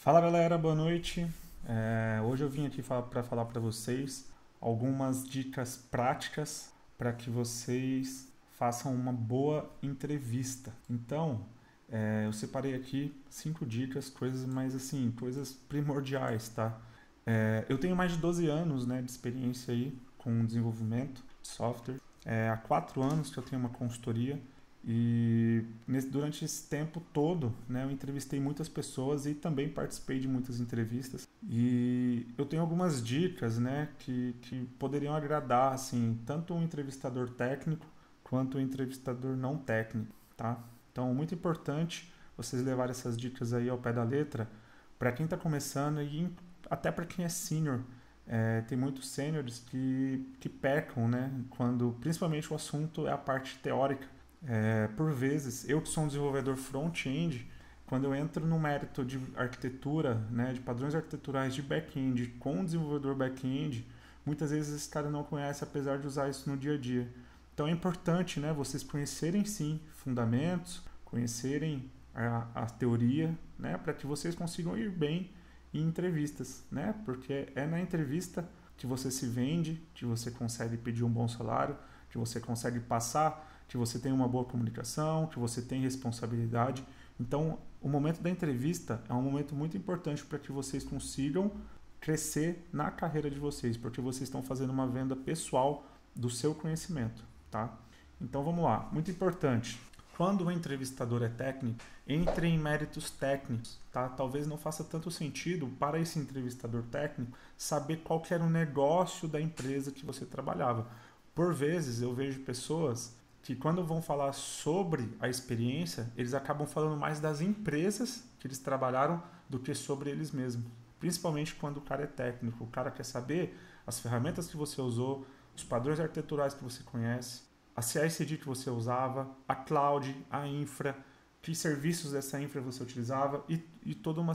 Fala galera, boa noite. Hoje eu vim aqui para falar para vocês algumas dicas práticas para que vocês façam uma boa entrevista. Então, eu separei aqui 5 dicas, coisas mais assim, coisas primordiais, tá? Eu tenho mais de 12 anos, né, de experiência aí com desenvolvimento de software. Há 4 anos que eu tenho uma consultoria e durante esse tempo todo, né, eu entrevistei muitas pessoas e também participei de muitas entrevistas. E eu tenho algumas dicas, né, que poderiam agradar, assim, tanto um entrevistador técnico quanto um entrevistador não técnico, tá? Então, muito importante vocês levarem essas dicas aí ao pé da letra para quem está começando e até para quem é sênior. Tem muitos sêniores que pecam, né, quando principalmente o assunto é a parte teórica. Por vezes, eu que sou um desenvolvedor front-end, quando eu entro no mérito de arquitetura, né, de padrões arquiteturais de back-end com um desenvolvedor back-end, muitas vezes esse cara não conhece, apesar de usar isso no dia a dia. Então é importante, né, vocês conhecerem sim fundamentos, conhecerem a teoria, né, para que vocês consigam ir bem em entrevistas, né, porque é na entrevista que você se vende, que você consegue pedir um bom salário, que você consegue passar, que você tem uma boa comunicação, que você tem responsabilidade. Então, o momento da entrevista é um momento muito importante para que vocês consigam crescer na carreira de vocês, porque vocês estão fazendo uma venda pessoal do seu conhecimento, tá? Então, vamos lá. Muito importante. Quando o entrevistador é técnico, entre em méritos técnicos, tá? Talvez não faça tanto sentido para esse entrevistador técnico saber qual que era o negócio da empresa que você trabalhava. Por vezes, eu vejo pessoas que quando vão falar sobre a experiência, eles acabam falando mais das empresas que eles trabalharam do que sobre eles mesmos. Principalmente quando o cara é técnico. O cara quer saber as ferramentas que você usou, os padrões arquiteturais que você conhece, a CI/CD que você usava, a cloud, a infra, que serviços dessa infra você utilizava e toda uma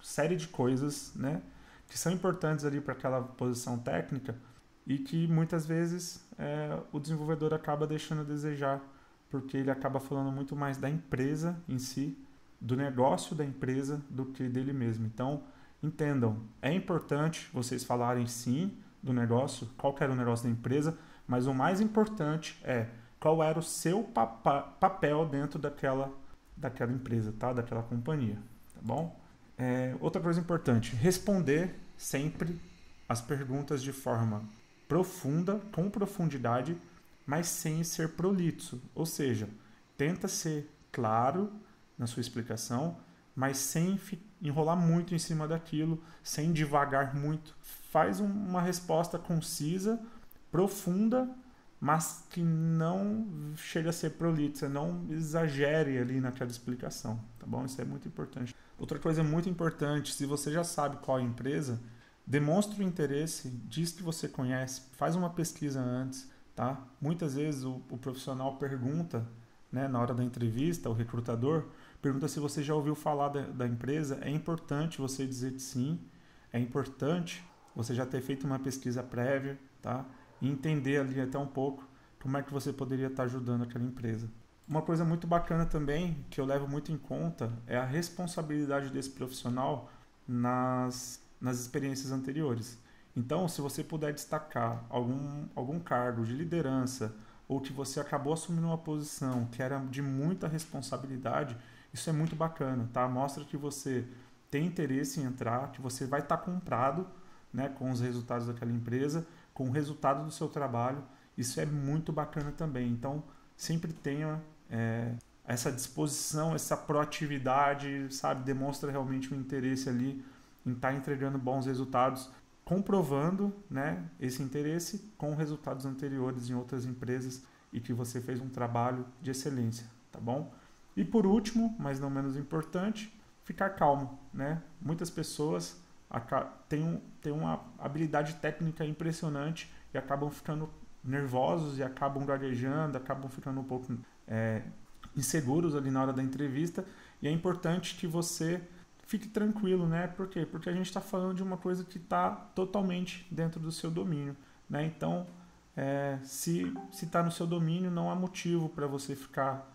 série de coisas, né, que são importantes ali para aquela posição técnica e que muitas vezes o desenvolvedor acaba deixando a desejar, porque ele acaba falando muito mais da empresa em si, do negócio da empresa, do que dele mesmo. Então, entendam, é importante vocês falarem sim do negócio, qual que era o negócio da empresa, mas o mais importante é qual era o seu papel dentro daquela empresa, tá? Daquela companhia, tá bom? Outra coisa importante, responder sempre as perguntas de forma profunda, com profundidade, mas sem ser prolixo. Ou seja, tenta ser claro na sua explicação, mas sem enrolar muito em cima daquilo, sem divagar muito. Faz uma resposta concisa, profunda, mas que não chega a ser prolixa, não exagere ali naquela explicação, tá bom? Isso é muito importante. Outra coisa muito importante, se você já sabe qual é a empresa, demonstre o interesse, diz que você conhece, faz uma pesquisa antes, tá? Muitas vezes o profissional pergunta, né, na hora da entrevista, o recrutador pergunta se você já ouviu falar da empresa. É importante você dizer que sim, é importante você já ter feito uma pesquisa prévia, tá? E entender ali até um pouco como é que você poderia estar ajudando aquela empresa. Uma coisa muito bacana também, que eu levo muito em conta, é a responsabilidade desse profissional nas experiências anteriores. Então, se você puder destacar algum cargo de liderança ou que você acabou assumindo uma posição que era de muita responsabilidade, isso é muito bacana, tá? Mostra que você tem interesse em entrar, que você vai estar comprado, né, com os resultados daquela empresa, com o resultado do seu trabalho. Isso é muito bacana também. Então, sempre tenha essa disposição, essa proatividade, sabe? Demonstra realmente um interesse ali em estar entregando bons resultados, comprovando, né, esse interesse com resultados anteriores em outras empresas e que você fez um trabalho de excelência, tá bom? E por último, mas não menos importante, ficar calmo, né? Muitas pessoas têm uma habilidade técnica impressionante e acabam ficando nervosos e acabam gaguejando, acabam ficando um pouco inseguros ali na hora da entrevista, e é importante que você fique tranquilo, né? Por quê? Porque a gente está falando de uma coisa que está totalmente dentro do seu domínio, né? Então, se está no seu domínio, não há motivo para você ficar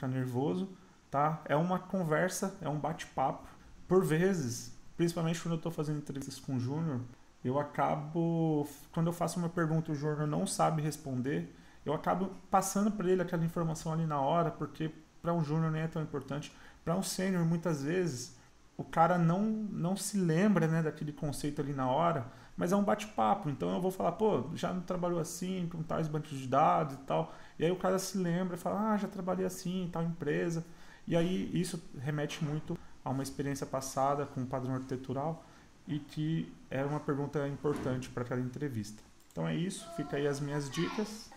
nervoso, tá? É uma conversa, é um bate-papo por vezes, principalmente quando eu estou fazendo entrevistas com o júnior, eu acabo, quando eu faço uma pergunta e o júnior não sabe responder, eu acabo passando para ele aquela informação ali na hora, porque para um júnior nem é tão importante. Para um sênior, muitas vezes, o cara não se lembra, né, daquele conceito ali na hora, mas é um bate-papo. Então eu vou falar, pô, já não trabalhou assim, com tais bancos de dados e tal. E aí o cara se lembra e fala, já trabalhei assim, em tal empresa. E aí isso remete muito a uma experiência passada com o padrão arquitetural e que era uma pergunta importante para aquela entrevista. Então é isso, fica aí as minhas dicas.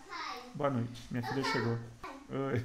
Boa noite, minha filha chegou. Oi.